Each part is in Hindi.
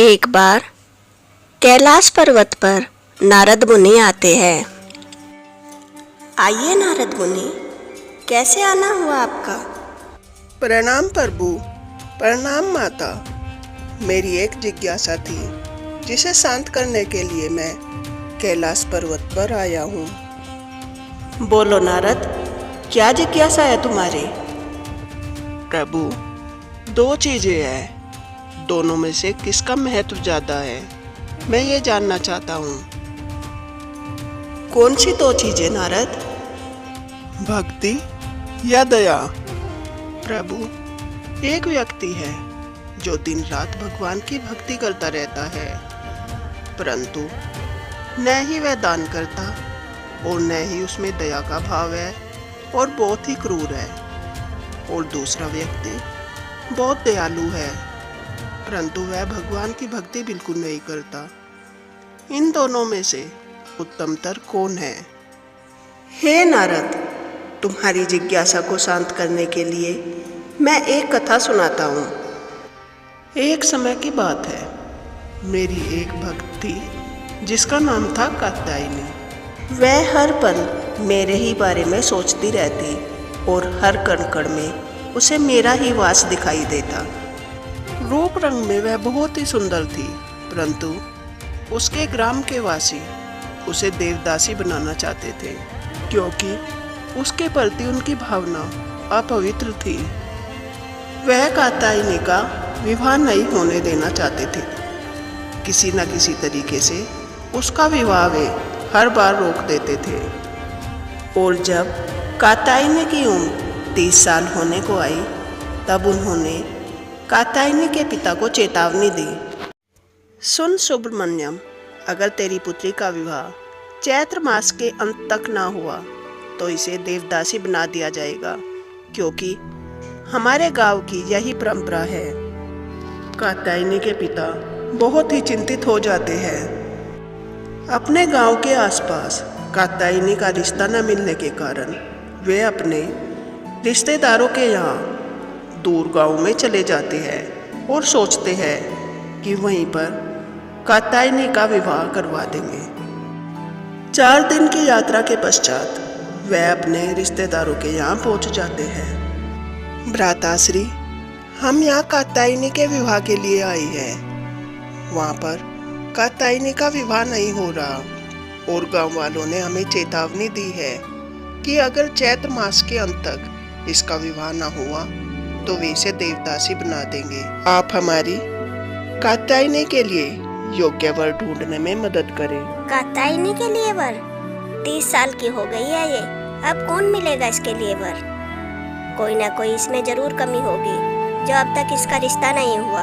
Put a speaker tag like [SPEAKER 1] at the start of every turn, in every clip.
[SPEAKER 1] एक बार कैलाश पर्वत पर नारद मुनि आते हैं। आइए नारद मुनि, कैसे आना हुआ आपका?
[SPEAKER 2] प्रणाम प्रभु। प्रणाम माता। मेरी एक जिज्ञासा थी जिसे शांत करने के लिए मैं कैलाश पर्वत पर आया हूँ।
[SPEAKER 1] बोलो नारद, क्या जिज्ञासा है तुम्हारी?
[SPEAKER 2] प्रभु, दो चीजें हैं, दोनों में से किसका महत्व ज्यादा है, मैं ये जानना चाहता हूँ।
[SPEAKER 1] कौन सी दो चीजें नारद?
[SPEAKER 2] भक्ति या दया? प्रभु, एक व्यक्ति है जो दिन रात भगवान की भक्ति करता रहता है, परंतु न ही वह दान करता और न ही उसमें दया का भाव है और बहुत ही क्रूर है। और दूसरा व्यक्ति बहुत दयालु है, परंतु वह भगवान की भक्ति बिल्कुल नहीं करता। इन दोनों में से उत्तमतर कौन है?
[SPEAKER 1] हे नारद, तुम्हारी जिज्ञासा को शांत करने के लिए मैं एक कथा सुनाता हूँ।
[SPEAKER 2] एक समय की बात है, मेरी एक भक्त थी जिसका नाम था कात्यायनी।
[SPEAKER 1] वह हर पल मेरे ही बारे में सोचती रहती और हर कण कण में उसे मेरा ही वास दिखाई देता।
[SPEAKER 2] रूप रंग में वह बहुत ही सुंदर थी, परंतु उसके ग्राम के वासी उसे देवदासी बनाना चाहते थे, क्योंकि उसके प्रति उनकी भावना अपवित्र थी। वह कात्यायनी का विवाह नहीं होने देना चाहते थे। किसी न किसी तरीके से उसका विवाह वे हर बार रोक देते थे।
[SPEAKER 1] और जब कात्यायनी की उम्र 30 साल होने को आई, तब उन्होंने कात्यायनी के पिता को चेतावनी दी। सुन सुब्रमण्यम, अगर तेरी पुत्री का विवाह चैत्र मास के अंत तक ना हुआ तो इसे देवदासी बना दिया जाएगा, क्योंकि हमारे गांव की यही परंपरा है।
[SPEAKER 2] कात्यायनी के पिता बहुत ही चिंतित हो जाते हैं। अपने गांव के आसपास कात्यायनी का रिश्ता न मिलने के कारण वे अपने रिश्तेदारों के यहाँ दूर गांव में चले जाते हैं और सोचते हैं कि वहीं पर कात्यायनी का विवाह करवा देंगे। 4 दिन की यात्रा के पश्चात वह अपने रिश्तेदारों के यहाँ पहुँच जाते हैं। भ्राताश्री, हम यहाँ कात्यायनी के विवाह के लिए आए हैं। वहाँ पर कात्यायनी का विवाह नहीं हो रहा और गांव वालों ने हमें चेतावनी दी है कि अगर चैत्र मास के अंत तक इसका विवाह ना हुआ तो वे इसे देवदासी बना देंगे। आप हमारी कात्यायनी के लिए योग्य वर ढूंढने में मदद करें।
[SPEAKER 3] कात्यायनी के लिए वर? 30 साल की हो गई है ये, अब कौन मिलेगा इसके लिए वर? कोई ना कोई इसमें जरूर कमी होगी जो अब तक इसका रिश्ता नहीं हुआ।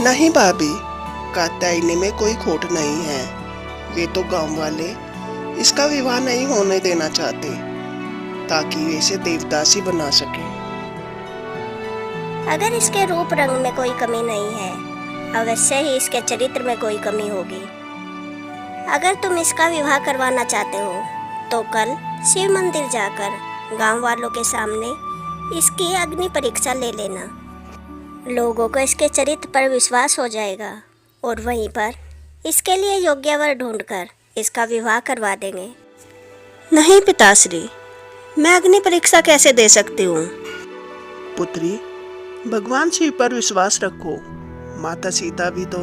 [SPEAKER 2] नहीं भाभी, कात्यायनी में कोई खोट नहीं है। वे तो गांव वाले इसका विवाह नहीं होने देना चाहते ताकि वे इसे देवदासी बना सके।
[SPEAKER 3] अगर इसके रूप रंग में कोई कमी नहीं है, अवश्य ही इसके चरित्र में कोई कमी होगी। अगर तुम इसका विवाह करवाना चाहते हो तो कल शिव मंदिर जाकर गांव वालों के सामने इसकी अग्नि परीक्षा ले लेना। लोगों को इसके चरित्र पर विश्वास हो जाएगा और वहीं पर इसके लिए योग्य वर ढूंढकर इसका विवाह करवा देंगे।
[SPEAKER 1] नहीं पिताश्री, मैं अग्नि परीक्षा कैसे दे सकती हूँ?
[SPEAKER 2] पुत्री, भगवान शिव पर विश्वास रखो। माता सीता भी तो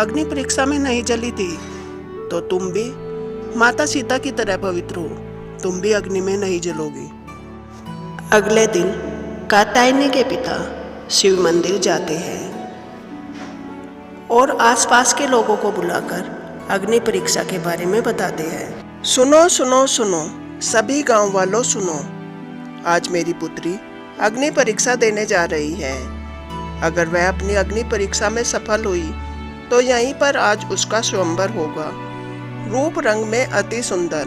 [SPEAKER 2] अग्नि परीक्षा में नहीं जली थी, तो तुम भी माता सीता की तरह पवित्र हो, तुम भी अग्नि में नहीं जलोगी।
[SPEAKER 1] अगले दिन कात्यायनी के पिता शिव मंदिर जाते हैं और आसपास के लोगों को बुलाकर अग्नि परीक्षा के बारे में बताते हैं।
[SPEAKER 2] सुनो सुनो सुनो, सभी गांव वालों सुनो। आज मेरी पुत्री अग्नि परीक्षा देने जा रही है। अगर वह अपनी अग्नि परीक्षा में सफल हुई तो यहीं पर आज उसका स्वयंवर होगा। रूप रंग में अति सुंदर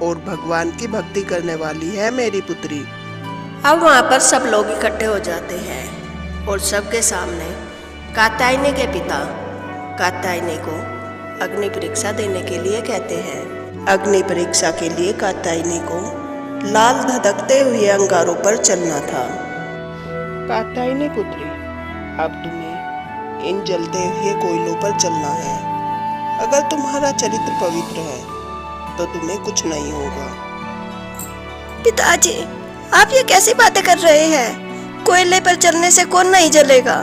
[SPEAKER 2] और भगवान की भक्ति करने वाली है मेरी पुत्री।
[SPEAKER 1] अब वहाँ पर सब लोग इकट्ठे हो जाते हैं और सबके सामने कात्यायनी के पिता कात्यायनी को अग्नि परीक्षा देने के लिए कहते हैं। अग्नि परीक्षा के लिए कात्यायनी को लाल धधकते हुए अंगारों पर चलना था।
[SPEAKER 2] कात्यायनी पुत्री, अब तुम्हें इन जलते हुए कोयलों पर चलना है। अगर तुम्हारा चरित्र पवित्र है तो तुम्हें कुछ नहीं होगा।
[SPEAKER 3] पिताजी, आप ये कैसी बातें कर रहे हैं? कोयले पर चलने से कौन नहीं जलेगा?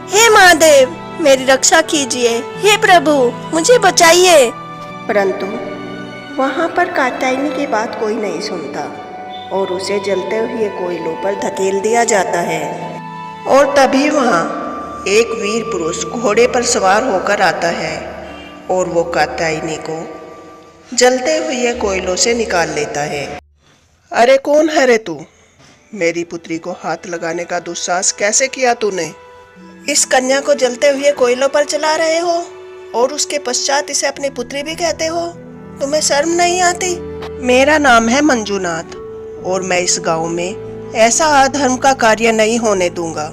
[SPEAKER 3] हे महादेव, मेरी रक्षा कीजिए। हे प्रभु, मुझे बचाइए।
[SPEAKER 1] परंतु वहाँ पर कात्यायनी की बात कोई नहीं सुनता और उसे जलते हुए कोयलों पर धकेल दिया जाता है। और तभी वहाँ एक वीर पुरुष घोड़े पर सवार होकर आता है और वो कात्यायनी को जलते हुए कोयलों से निकाल लेता है।
[SPEAKER 2] अरे कौन है रे तू? मेरी पुत्री को हाथ लगाने का दुस्साहस कैसे किया तूने?
[SPEAKER 1] इस कन्या को जलते हुए कोयलों पर चला रहे हो और उसके पश्चात इसे अपनी पुत्री भी कहते हो। तुम्हें शर्म नहीं आती? मेरा नाम है मंजूनाथ और मैं इस गांव में ऐसा अधर्म का कार्य नहीं होने दूंगा।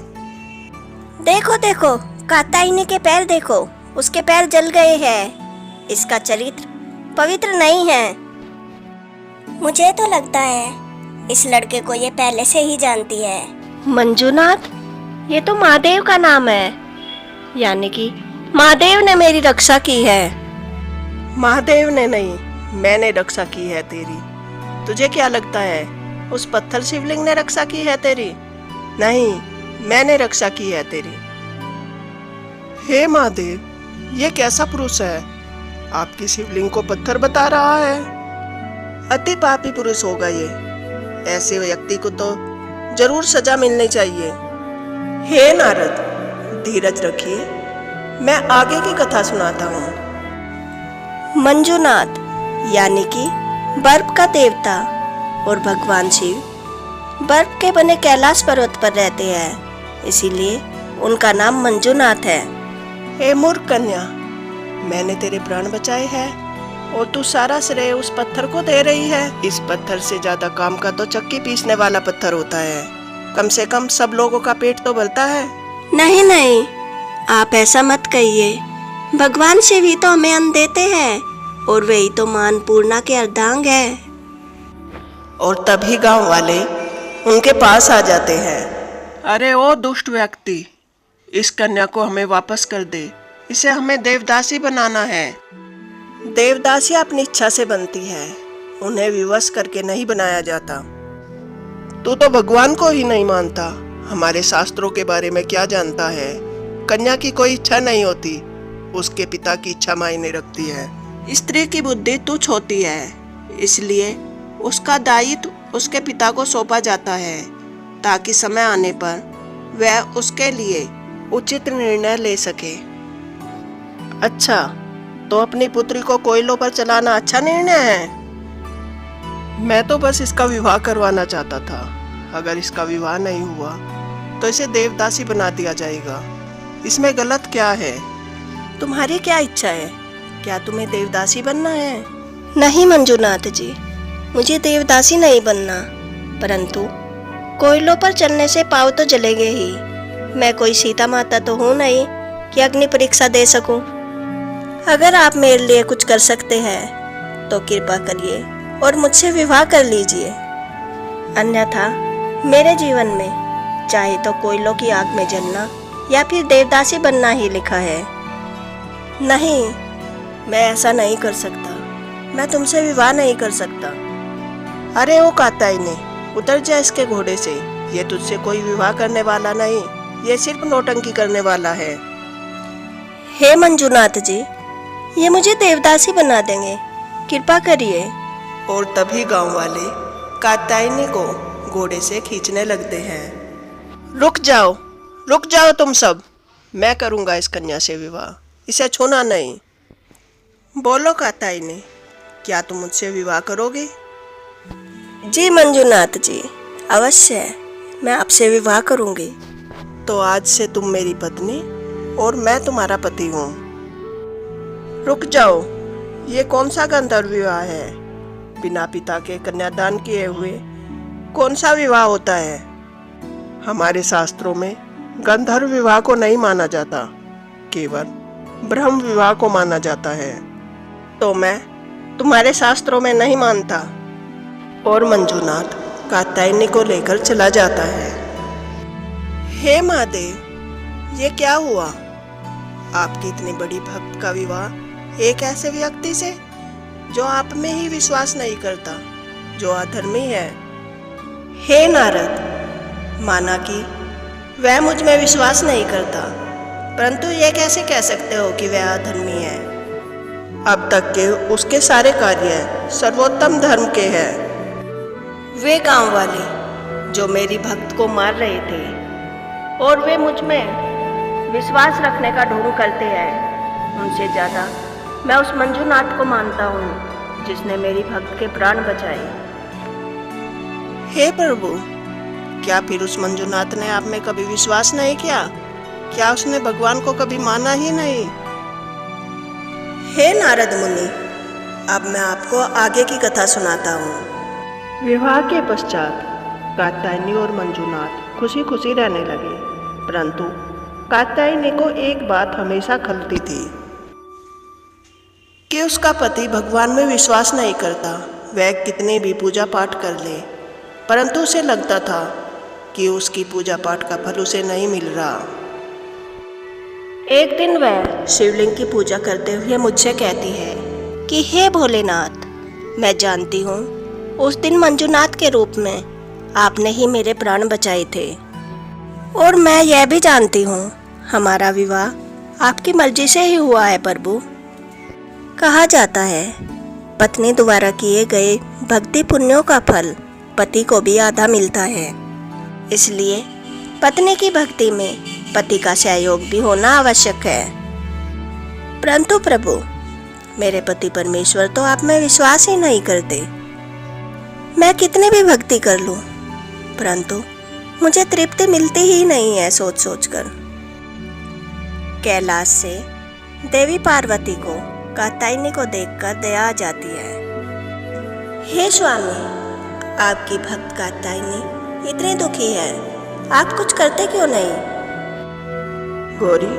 [SPEAKER 3] देखो देखो, कात्यायनी के पैर देखो, उसके पैर जल गए हैं। इसका चरित्र पवित्र नहीं है। मुझे तो लगता है इस लड़के को ये पहले से ही जानती है।
[SPEAKER 1] मंजूनाथ, ये तो महादेव का नाम है, यानी कि महादेव ने मेरी रक्षा की है। महादेव ने नहीं, मैंने रक्षा की है तेरी। तुझे क्या लगता है उस पत्थर शिवलिंग ने रक्षा की है तेरी? नहीं, मैंने रक्षा की है तेरी।
[SPEAKER 2] हे महादेव, ये कैसा पुरुष है? आपकी शिवलिंग को पत्थर बता रहा है।
[SPEAKER 1] अति पापी पुरुष होगा ये। ऐसे व्यक्ति को तो जरूर सजा मिलनी चाहिए। हे नारद, धीरज रखिए, मैं आगे की कथा सुनाता हूँ। मंजूनाथ यानी कि बर्फ का देवता और भगवान शिव बर्फ के बने कैलाश पर्वत पर रहते हैं, इसीलिए उनका नाम मंजूनाथ है।
[SPEAKER 2] हे मूर्ख कन्या, मैंने तेरे प्राण बचाए हैं और तू सारा श्रेय उस पत्थर को दे रही है। इस पत्थर से ज्यादा काम का तो चक्की पीसने वाला पत्थर होता है। कम से कम सब लोगों का पेट तो भरता है।
[SPEAKER 3] नहीं नहीं, आप ऐसा मत कहिए। भगवान शिव ही तो हमें अन्न देते हैं और वही तो मां अन्नपूर्णा के अर्धांग है।
[SPEAKER 1] और तभी गांव वाले उनके पास आ जाते हैं।
[SPEAKER 2] अरे ओ दुष्ट व्यक्ति, इस कन्या को हमें वापस कर दे। इसे हमें देवदासी बनाना है।
[SPEAKER 1] देवदासियां अपनी इच्छा से बनती है, उन्हें विवश करके नहीं बनाया जाता।
[SPEAKER 2] तू तो भगवान को ही नहीं मानता, हमारे शास्त्रों के बारे में क्या जानता है? कन्या की कोई इच्छा नहीं होती, उसके पिता की इच्छा मायने रखती है।
[SPEAKER 1] स्त्री की बुद्धि तुच्छ होती है, इसलिए उसका दायित्व उसके पिता को सौंपा जाता है ताकि समय आने पर वह उसके लिए उचित निर्णय ले सके।
[SPEAKER 2] अच्छा, तो अपनी पुत्री को कोयलों पर चलाना अच्छा निर्णय है? मैं तो बस इसका विवाह करवाना चाहता था। अगर इसका विवाह नहीं हुआ तो इसे देवदासी बना दिया जाएगा। इसमें गलत क्या है?
[SPEAKER 1] तुम्हारी क्या इच्छा है? क्या तुम्हें देवदासी बनना है?
[SPEAKER 3] नहीं मंजूनाथ जी, मुझे देवदासी नहीं बनना, परंतु कोयलों पर चलने से पाँव तो जलेंगे ही। मैं कोई सीता माता तो हूँ नहीं कि अग्नि परीक्षा दे सकूं। अगर आप मेरे लिए कुछ कर सकते हैं तो कृपा करिए और मुझसे विवाह कर लीजिए, अन्यथा मेरे जीवन में चाहे तो कोयलों की आग में जलना या फिर देवदासी बनना ही लिखा है।
[SPEAKER 1] नहीं, मैं ऐसा नहीं कर सकता। मैं तुमसे विवाह नहीं कर सकता। अरे ओ कात्यायनी, उतर जा इसके घोड़े से। ये तुझसे कोई विवाह करने वाला नहीं, ये सिर्फ नौटंकी करने वाला है।
[SPEAKER 3] हे मंजूनाथ जी, ये मुझे देवदासी बना देंगे, कृपा करिए।
[SPEAKER 1] और तभी गांव वाले कात्यायनी को घोड़े से खींचने लगते हैं। रुक जाओ तुम सब, मैं करूंगा इस कन्या से विवाह, इसे छूना नहीं। बोलो कात्यायनी, क्या तुम मुझसे विवाह करोगे?
[SPEAKER 3] जी मंजूनाथ जी, अवश्य, मैं आपसे विवाह करूंगी।
[SPEAKER 1] तो आज से तुम मेरी पत्नी और मैं तुम्हारा पति हूँ। रुक जाओ, ये कौन सा गंधर्व विवाह है? बिना पिता के कन्यादान किए हुए कौन सा विवाह होता है? हमारे शास्त्रों में गंधर्व विवाह को नहीं माना जाता, केवल ब्रह्म विवाह को माना जाता है। तो मैं तुम्हारे शास्त्रों में नहीं मानता। और मंजूनाथ कात्यायनी को लेकर चला जाता है। हे महादेव, ये क्या हुआ? आपकी इतनी बड़ी भक्त का विवाह एक ऐसे व्यक्ति से जो आप में ही विश्वास नहीं करता, जो अधर्मी है। हे नारद, माना कि वह मुझ में विश्वास नहीं करता, परंतु ये कैसे कह सकते हो कि वह अधर्मी है? अब तक के उसके सारे कार्य सर्वोत्तम धर्म के हैं। वे गांव वाले जो मेरी भक्त को मार रहे थे और वे मुझ में विश्वास रखने का ढोंग करते हैं, उनसे ज़्यादा मैं उस मंजूनाथ को मानता हूँ जिसने मेरी भक्त के प्राण बचाए। हे प्रभु, क्या फिर उस मंजूनाथ ने आप में कभी विश्वास नहीं किया? क्या उसने भगवान को कभी माना ही नहीं? हे नारद मुनि, अब मैं आपको आगे की कथा सुनाता हूँ। विवाह के पश्चात कात्यायनी और मंजूनाथ खुशी खुशी रहने लगे, परंतु कात्यायनी को एक बात हमेशा खलती थी कि उसका पति भगवान में विश्वास नहीं करता। वह कितनी भी पूजा पाठ कर ले, परंतु उसे लगता था कि उसकी पूजा पाठ का फल उसे नहीं मिल रहा। एक दिन वह शिवलिंग की पूजा करते हुए मुझसे कहती है कि हे भोलेनाथ, मैं जानती हूँ उस दिन मंजूनाथ के रूप में आपने ही मेरे प्राण बचाए थे, और मैं यह भी जानती हूँ हमारा विवाह आपकी मर्जी से ही हुआ है प्रभु। कहा जाता है पत्नी द्वारा किए गए भक्ति पुण्यों का फल पति को भी आधा मिलता है, इसलिए पत्नी की भक्ति में पति का सहयोग भी होना आवश्यक है। परंतु प्रभु, मेरे पति परमेश्वर तो आप में विश्वास ही नहीं करते। मैं कितनी भी भक्ति कर लूं, परंतु मुझे तृप्ति मिलती ही नहीं है सोच सोचकर। कैलाश से देवी पार्वती को कात्यायनी को देखकर दया आ जाती है। हे स्वामी, आपकी भक्त कात्यायनी इतनी दुखी है, आप कुछ करते क्यों नहीं? गौरी,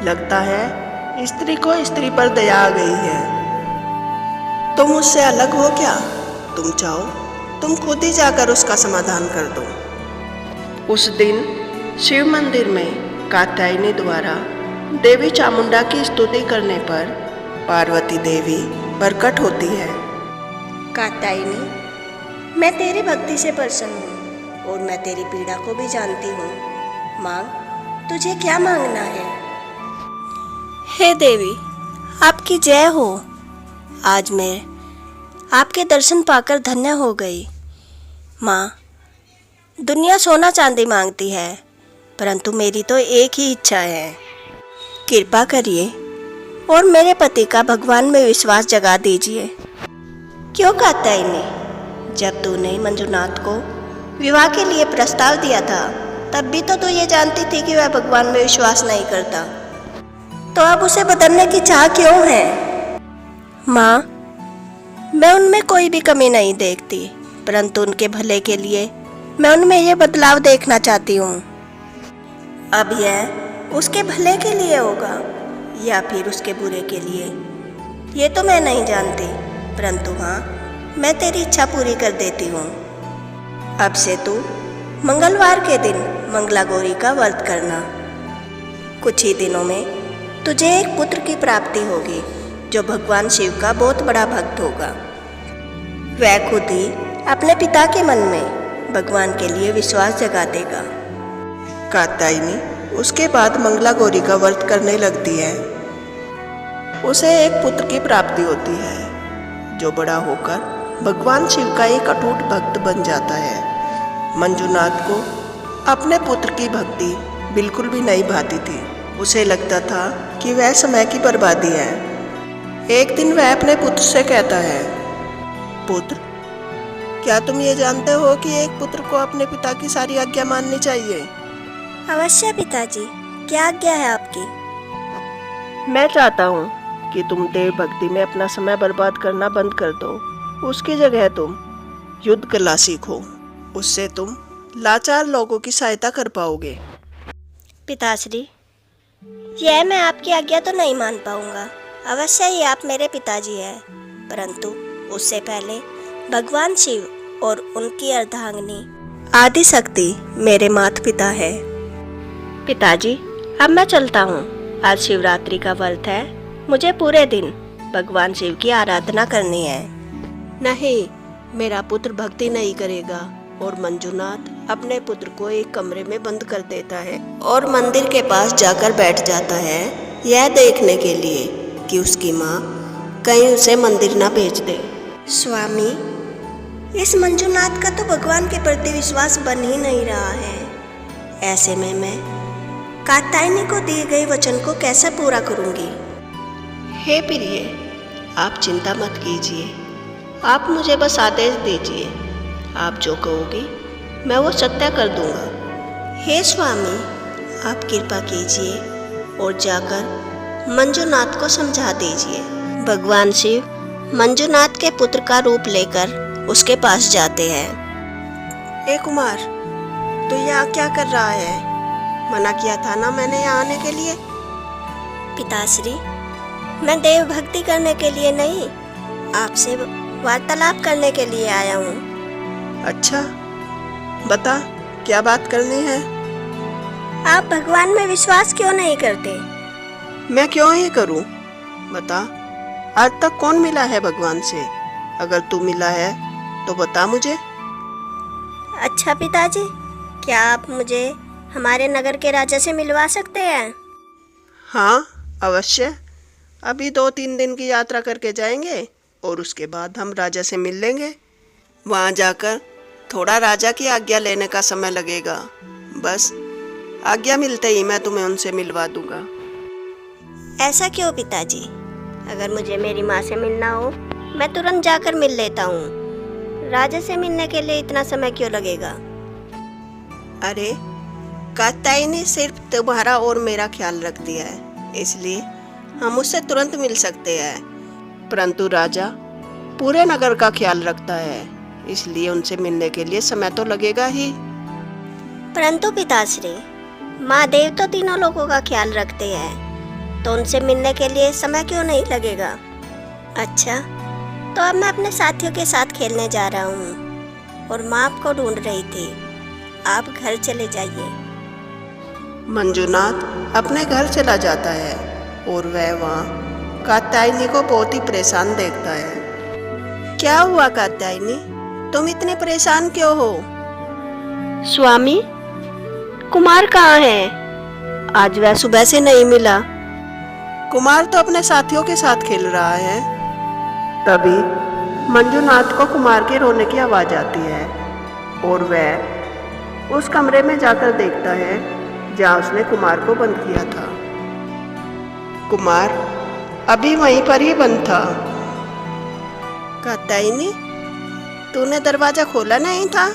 [SPEAKER 1] लगता है स्त्री को स्त्री पर दया आ गई है। तुम उससे अलग हो क्या? तुम चाहो तुम खुद ही जाकर उसका समाधान कर दो। उस दिन शिव मंदिर में कात्यायनी द्वारा देवी चामुंडा की स्तुति करने पर पार्वती देवी प्रकट होती है। कात्यायनी, मैं तेरी भक्ति से प्रसन्न हूँ और मैं तेरी पीड़ा को भी जानती हूँ। मांग, तुझे क्या मांगना है? हे देवी, आपकी जय हो। आज मैं आपके दर्शन पाकर धन्य हो गई। माँ, दुनिया सोना चांदी मांगती है, परंतु मेरी तो एक ही इच्छा है। कृपा करिए और मेरे पति का भगवान में विश्वास जगा दीजिए। क्यों कात्यायनी, जब तूने मंजूनाथ को विवाह के लिए प्रस्ताव दिया था, तब भी तो तू ये जानती थी कि वह भगवान में विश्वास नहीं करता, तो अब उसे बदलने की चाह क्यों है? माँ, मैं उनमें कोई भी कमी नहीं देखती, परंतु उनके भले के लिए मैं उनमें ये बदलाव देखना चाहती हूँ। अब यह उसके भले के लिए होगा या फिर उसके बुरे के लिए, ये तो मैं नहीं जानती, परंतु हाँ, मैं तेरी इच्छा पूरी कर देती हूँ। अब से तू मंगलवार के दिन मंगला गौरी का व्रत करना। कुछ ही दिनों में तुझे एक पुत्र की प्राप्ति होगी जो भगवान शिव का बहुत बड़ा भक्त होगा। वह खुद ही अपने पिता के मन में भगवान के लिए विश्वास जगा देगा। कात्यायनी उसके बाद मंगला गौरी का व्रत करने लगती है। उसे एक पुत्र की प्राप्ति होती है जो बड़ा होकर भगवान शिव का एक अटूट भक्त बन जाता है। मंजूनाथ को अपने पुत्र की भक्ति बिल्कुल भी नहीं भाती थी। उसे लगता था कि वह समय की बर्बादी है। एक दिन वह अपने पुत्र से कहता है, पुत्र, क्या तुम ये जानते हो कि एक पुत्र को अपने पिता की सारी आज्ञा माननी चाहिए?
[SPEAKER 3] अवश्य पिताजी, क्या आज्ञा है आपकी?
[SPEAKER 1] मैं चाहता हूँ कि तुम देव भक्ति में अपना समय बर्बाद करना बंद कर दो। उसकी जगह तुम युद्ध कला सीखो, उससे तुम लाचार लोगों की सहायता कर पाओगे।
[SPEAKER 3] पिताश्री, यह मैं आपकी आज्ञा तो नहीं मान पाऊंगा। अवश्य ही आप मेरे पिताजी हैं, परंतु उससे पहले भगवान शिव और उनकी अर्धांगिनी आदि शक्ति मेरे माता पिता है। पिताजी, अब मैं चलता हूँ। आज शिवरात्रि का व्रत है, मुझे पूरे दिन भगवान शिव की आराधना करनी है।
[SPEAKER 1] नहीं, मेरा पुत्र भक्ति नहीं करेगा। और मंजुनाथ अपने पुत्र को एक कमरे में बंद कर देता है और मंदिर के पास जाकर बैठ जाता है, यह देखने के लिए कि उसकी माँ कहीं उसे मंदिर ना भेज दे।
[SPEAKER 3] स्वामी, इस मंजुनाथ का तो भगवान के प्रति विश्वास बन ही नहीं रहा है। ऐसे में मैं कात्यायनी को दिए गए वचन को कैसे पूरा करूंगी?
[SPEAKER 1] हे प्रिय, आप चिंता मत कीजिए, आप मुझे बस आदेश दीजिए। आप जो कहोगी मैं वो सत्य कर दूंगा।
[SPEAKER 3] हे स्वामी, आप कृपा कीजिए और जाकर मंजुनाथ को समझा दीजिए। भगवान शिव मंजुनाथ के पुत्र का रूप लेकर उसके पास जाते हैं।
[SPEAKER 1] ए कुमार, तू यहाँ क्या कर रहा है? मना किया था ना मैंने यहाँ आने के लिए।
[SPEAKER 3] पिताश्री, मैं देव भक्ति करने के लिए नहीं, आपसे वार्तालाप करने के लिए आया हूँ।
[SPEAKER 1] अच्छा, बता क्या बात करनी है?
[SPEAKER 3] आप भगवान में विश्वास क्यों नहीं करते?
[SPEAKER 1] मैं क्यों ही करूं? बता, आज तक कौन मिला है भगवान से? अगर तू मिला है तो बता मुझे।
[SPEAKER 3] अच्छा पिताजी, क्या आप मुझे हमारे नगर के राजा से मिलवा सकते हैं?
[SPEAKER 1] हाँ, अवश्य। अभी 2-3 दिन की यात्रा करके जाएंगे और उसके बाद हम राजा से मिल लेंगे। वहाँ जाकर थोड़ा राजा की आज्ञा लेने का समय लगेगा। बस आज्ञा मिलते ही मैं तुम्हें उनसे मिलवा दूंगा।
[SPEAKER 3] ऐसा क्यों पिताजी? अगर मुझे मेरी माँ से मिलना हो, मैं तुरंत जाकर मिल लेता हूँ। राजा से मिलने के लिए इतना समय क्यों लगेगा?
[SPEAKER 1] अरे, कात्यायनी सिर्फ तुम्हारा और मेरा ख्याल रखती है, इसलिए हम उससे तुरंत मिल सकते हैं। परंतु राजा पूरे नगर का ख्याल रखता है, इसलिए उनसे मिलने के लिए समय तो लगेगा ही।
[SPEAKER 3] परंतु पिताश्री, महादेव तो तीनों लोगों का ख्याल रखते हैं, तो उनसे मिलने के लिए समय क्यों नहीं लगेगा? अच्छा, तो अब मैं अपने साथियों के साथ खेलने जा रहा हूँ और माँ आपको ढूंढ रही थी। आप घर चले जाइए।
[SPEAKER 1] मंजुनाथ अपने घर चला जाता है और वह वहाँ कात्यायनी को बहुत ही परेशान देखता है। क्या हुआ कात्यायनी, तुम इतने परेशान क्यों हो?
[SPEAKER 3] स्वामी, कुमार कहाँ है? आज वह सुबह से नहीं मिला।
[SPEAKER 1] कुमार तो अपने साथियों के साथ खेल रहा है। तभी मंजुनाथ को कुमार के रोने की आवाज आती है और वह उस कमरे में जाकर देखता है जहाँ उसने कुमार को बंद किया था। कुमार अभी वहीं पर ही बंद था। कात्यायनी, तूने दरवाजा खोला नहीं था?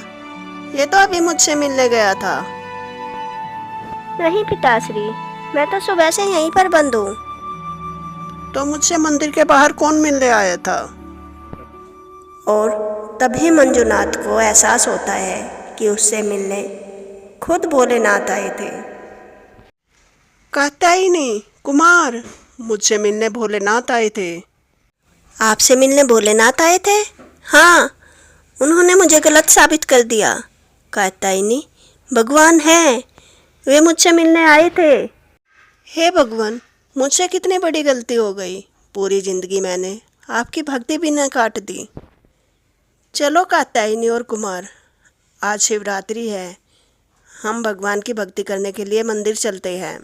[SPEAKER 1] ये तो अभी मुझसे मिलने गया था।
[SPEAKER 3] नहीं पिताश्री, मैं तो सुबह से यहीं पर बंद हूँ।
[SPEAKER 1] तो मुझसे मंदिर के बाहर कौन मिलने आया था?
[SPEAKER 3] और तभी मंजुनाथ को एहसास होता है कि उससे मिलने खुद भोलेनाथ आए थे।
[SPEAKER 1] कात्यायनी, कुमार, मुझसे मिलने भोलेनाथ आए थे।
[SPEAKER 3] आपसे मिलने भोलेनाथ आए थे? हाँ, उन्होंने मुझे गलत साबित कर दिया। कात्यायनी, भगवान है, वे मुझसे मिलने आए थे।
[SPEAKER 1] हे भगवान, मुझसे कितनी बड़ी गलती हो गई। पूरी जिंदगी मैंने आपकी भक्ति भी न काट दी। चलो कात्यायनी और कुमार, आज शिवरात्रि है, हम भगवान की भक्ति करने के लिए मंदिर चलते हैं।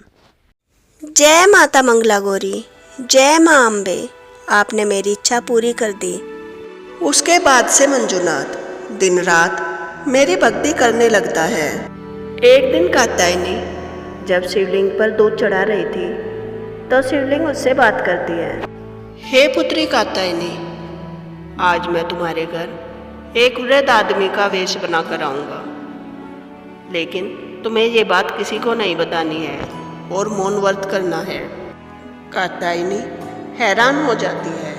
[SPEAKER 3] जय माता मंगला गौरी, जय माँ अम्बे, आपने मेरी इच्छा पूरी कर दी।
[SPEAKER 1] उसके बाद से मंजुनाथ दिन रात मेरी भक्ति करने लगता है। एक दिन कात्यायनी जब शिवलिंग पर दूध चढ़ा रही थी तो शिवलिंग उससे बात करती है। हे पुत्री कात्यायनी, आज मैं तुम्हारे घर एक वृद्ध आदमी का वेश बनाकर आऊँगा, लेकिन तुम्हें ये बात किसी को नहीं बतानी है और मौन व्रत करना है। कात्यायनी हैरान हो जाती है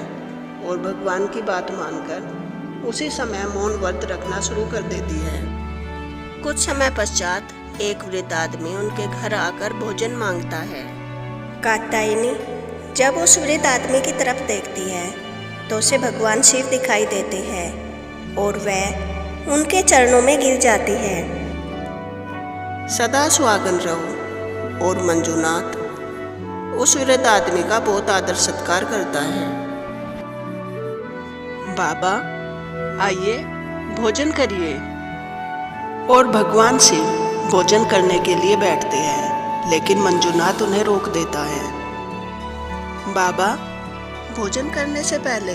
[SPEAKER 1] और भगवान की बात मानकर उसी समय मौन व्रत रखना शुरू कर देती है। कुछ समय पश्चात एक वृद्ध आदमी उनके घर आकर भोजन मांगता है।
[SPEAKER 3] कात्यायनी जब उस वृद्ध आदमी की तरफ देखती है तो उसे भगवान शिव दिखाई देते हैं और वह उनके चरणों में गिर जाती है।
[SPEAKER 1] सदा सुहागन रहो। और मंजुनाथ उस वृद्ध आदमी का बहुत आदर सत्कार करता है। बाबा आइए भोजन करिए। और भगवान शिव भोजन करने के लिए बैठते हैं, लेकिन मंजुनाथ उन्हें रोक देता है। बाबा भोजन करने से पहले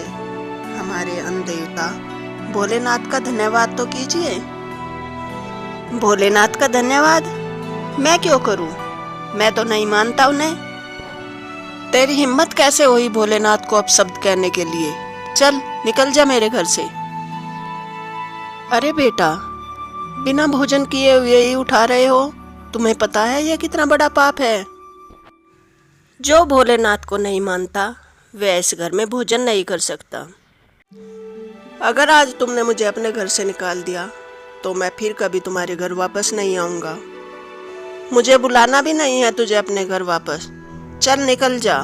[SPEAKER 1] हमारे अन्न देवता भोलेनाथ का धन्यवाद तो कीजिए। भोलेनाथ का धन्यवाद मैं क्यों करूं? मैं तो नहीं मानता उन्हें। तेरी हिम्मत कैसे हुई भोलेनाथ को अपशब्द कहने के लिए? चल निकल जा मेरे घर से। अरे बेटा, बिना भोजन किए हुए ही उठा रहे हो? तुम्हें पता है यह कितना बड़ा पाप है? जो भोलेनाथ को नहीं मानता वह इस घर में भोजन नहीं कर सकता। अगर आज तुमने मुझे अपने घर से निकाल दिया तो मैं फिर कभी तुम्हारे घर वापस नहीं आऊंगा। मुझे बुलाना भी नहीं है तुझे अपने घर वापस। चल निकल जा।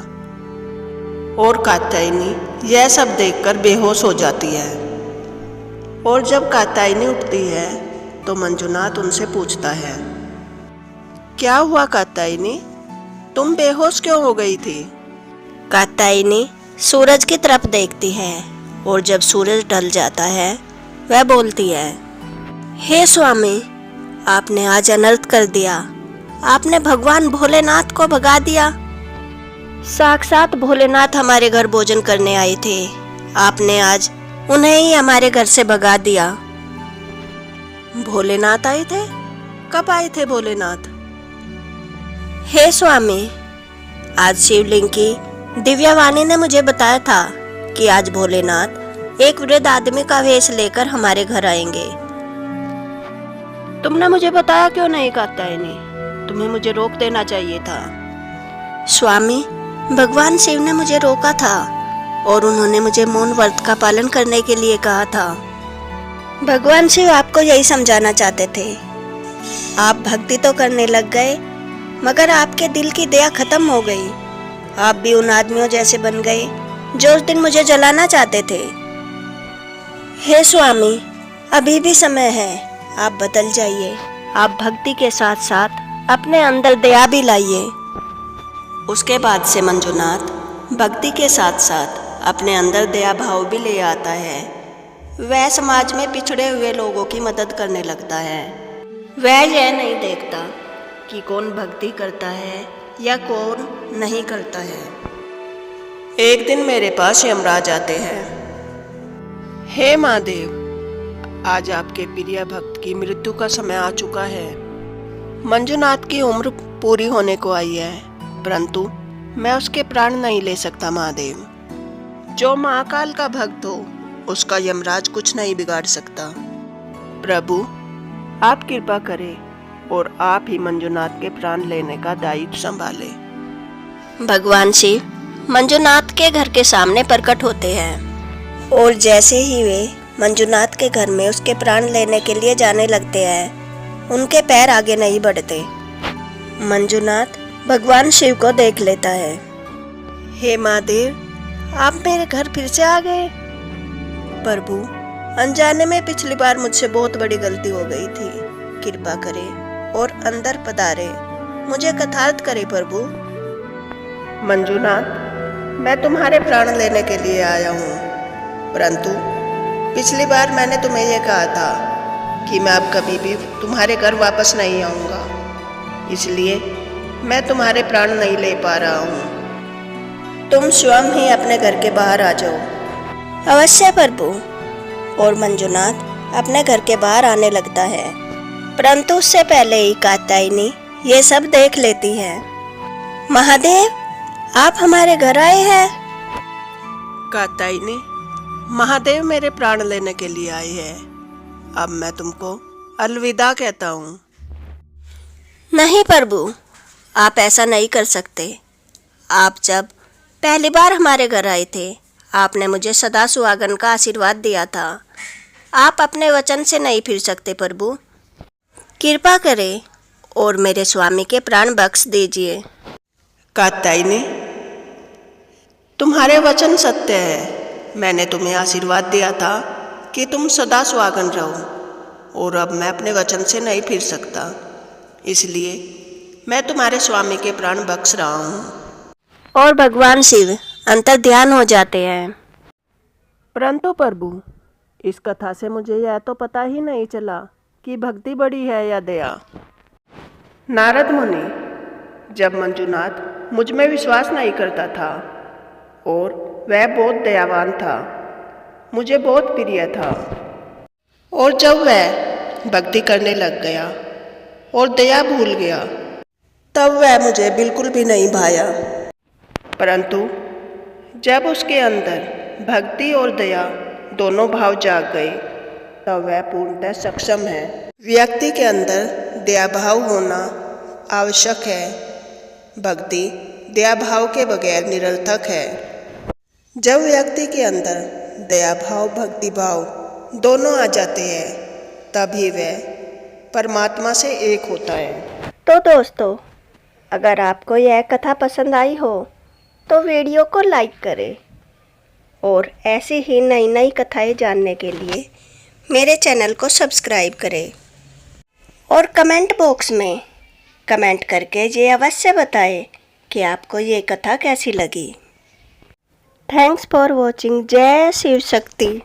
[SPEAKER 1] और कात्यायनी यह सब देखकर बेहोश हो जाती है। और जब कात्यायनी उठती है तो मंजुनाथ उनसे पूछता है, क्या हुआ कात्यायनी, तुम बेहोश क्यों हो गई थी?
[SPEAKER 3] कात्यायनी सूरज की तरफ देखती है और जब सूरज ढल जाता है वह बोलती है, हे स्वामी, आपने आज अनर्थ कर दिया। आपने भगवान भोलेनाथ को भगा दिया। साक्षात भोलेनाथ हमारे घर भोजन करने आए थे। आपने आज उन्हें ही हमारे घर से भगा दिया।
[SPEAKER 1] भोलेनाथ आए थे? कब आए थे भोलेनाथ?
[SPEAKER 3] हे स्वामी, आज शिवलिंग की दिव्यवाणी ने मुझे बताया था कि आज भोलेनाथ एक वृद्ध आदमी का वेश लेकर हमारे घर आएंगे।
[SPEAKER 1] तुमने मुझे बताया क्यों नहीं कात्यायनी? तुम्हें मुझे रोक देना चाहिए था।
[SPEAKER 3] स्वामी, भगवान शिव ने मुझे रोका था और उन्होंने मुझे मौन व्रत का पालन करने के लिए कहा था। भगवान शिव आपको यही समझाना चाहते थे। आप भक्ति तो करने लग गए, मगर आपके दिल की दया खत्म हो गई। आप भी उन आदमियों जैसे बन गए जो उस दिन मुझे जलाना चाहते थे। हे स्वामी, अभी भी समय है, आप बदल जाइए। आप भक्ति के साथ साथ अपने अंदर दया भी लाइए।
[SPEAKER 1] उसके बाद से मंजुनाथ भक्ति के साथ साथ अपने अंदर दया भाव भी ले आता है। वह समाज में पिछड़े हुए लोगों की मदद करने लगता है। वह यह नहीं देखता कि कौन भक्ति करता है या कौन नहीं करता है। एक दिन मेरे पास यमराज आते हैं। हे महादेव, आज आपके प्रिय भक्त की मृत्यु का समय आ चुका है। मंजुनाथ की उम्र पूरी होने को आई है, परंतु मैं उसके प्राण नहीं ले सकता महादेव। जो महाकाल का भक्त हो उसका यमराज कुछ नहीं बिगाड़ सकता। प्रभु आप कृपा करें और आप ही मंजुनाथ के प्राण लेने का दायित्व संभालें।
[SPEAKER 3] भगवान शिव मंजुनाथ के घर के सामने प्रकट होते हैं और जैसे ही वे मंजुनाथ के घर में उसके प्राण लेने के लिए जाने लगते हैं, उनके पैर आगे नहीं बढ़ते। मंजुनाथ भगवान शिव को देख लेता है।
[SPEAKER 1] हे महादेव, आप मेरे घर फिर से आ गए। प्रभु, अनजाने में पिछली बार मुझसे बहुत बड़ी गलती हो गई थी। कृपा करें और अंदर पधारे, मुझे कथार्थ करे प्रभु। मंजुनाथ, मैं तुम्हारे प्राण लेने के लिए आया हूँ, परंतु पिछली बार मैंने तुम्हें यह कहा था कि मैं अब कभी भी तुम्हारे घर वापस नहीं आऊँगा, इसलिए मैं तुम्हारे प्राण नहीं ले पा रहा हूँ। तुम स्वयं ही अपने घर के बाहर आ जाओ।
[SPEAKER 3] अवश्य प्रभु। और मंजुनाथ अपने घर के बाहर आने लगता है, परंतु उससे पहले ही कात्यायनी ये सब देख लेती है। महादेव, आप हमारे घर आए हैं।
[SPEAKER 1] कात्यायनी, महादेव मेरे प्राण लेने के लिए आए हैं। अब मैं तुमको अलविदा कहता हूँ।
[SPEAKER 3] नहीं प्रभु, आप ऐसा नहीं कर सकते। आप जब पहली बार हमारे घर आए थे, आपने मुझे सदा सुहागन का आशीर्वाद दिया था। आप अपने वचन से नहीं फिर सकते प्रभु। कृपा करें और मेरे स्वामी के प्राण बख्श दीजिए।
[SPEAKER 1] कात्यायनी, तुम्हारे वचन सत्य है। मैंने तुम्हें आशीर्वाद दिया था कि तुम सदा सुहागन रहो, और अब मैं अपने वचन से नहीं फिर सकता, इसलिए मैं तुम्हारे स्वामी के प्राण बख्श रहा हूँ।
[SPEAKER 3] और भगवान शिव अंतर्ध्यान हो जाते हैं।
[SPEAKER 1] परंतु प्रभु, इस कथा से मुझे यह तो पता ही नहीं चला कि भक्ति बड़ी है या दया।
[SPEAKER 2] नारद मुनि, जब मंजुनाथ मुझ में विश्वास नहीं करता था और वह बहुत दयावान था, मुझे बहुत प्रिय था, और जब वह भक्ति करने लग गया और दया भूल गया, तब वह मुझे बिल्कुल भी नहीं भाया। परंतु जब उसके अंदर भक्ति और दया दोनों भाव जाग गए, तब वह पूर्णतः सक्षम है। व्यक्ति के अंदर दया भाव होना आवश्यक है। भक्ति दया भाव के बगैर निरर्थक है। जब व्यक्ति के अंदर दया भाव भक्ति भाव दोनों आ जाते हैं, तभी वह परमात्मा से एक होता है।
[SPEAKER 3] तो दोस्तों, अगर आपको यह कथा पसंद आई हो तो वीडियो को लाइक करें और ऐसी ही नई नई कथाएं जानने के लिए मेरे चैनल को सब्सक्राइब करें और कमेंट बॉक्स में कमेंट करके ये अवश्य बताएं कि आपको ये कथा कैसी लगी। Thanks for watching. जय शिव शक्ति।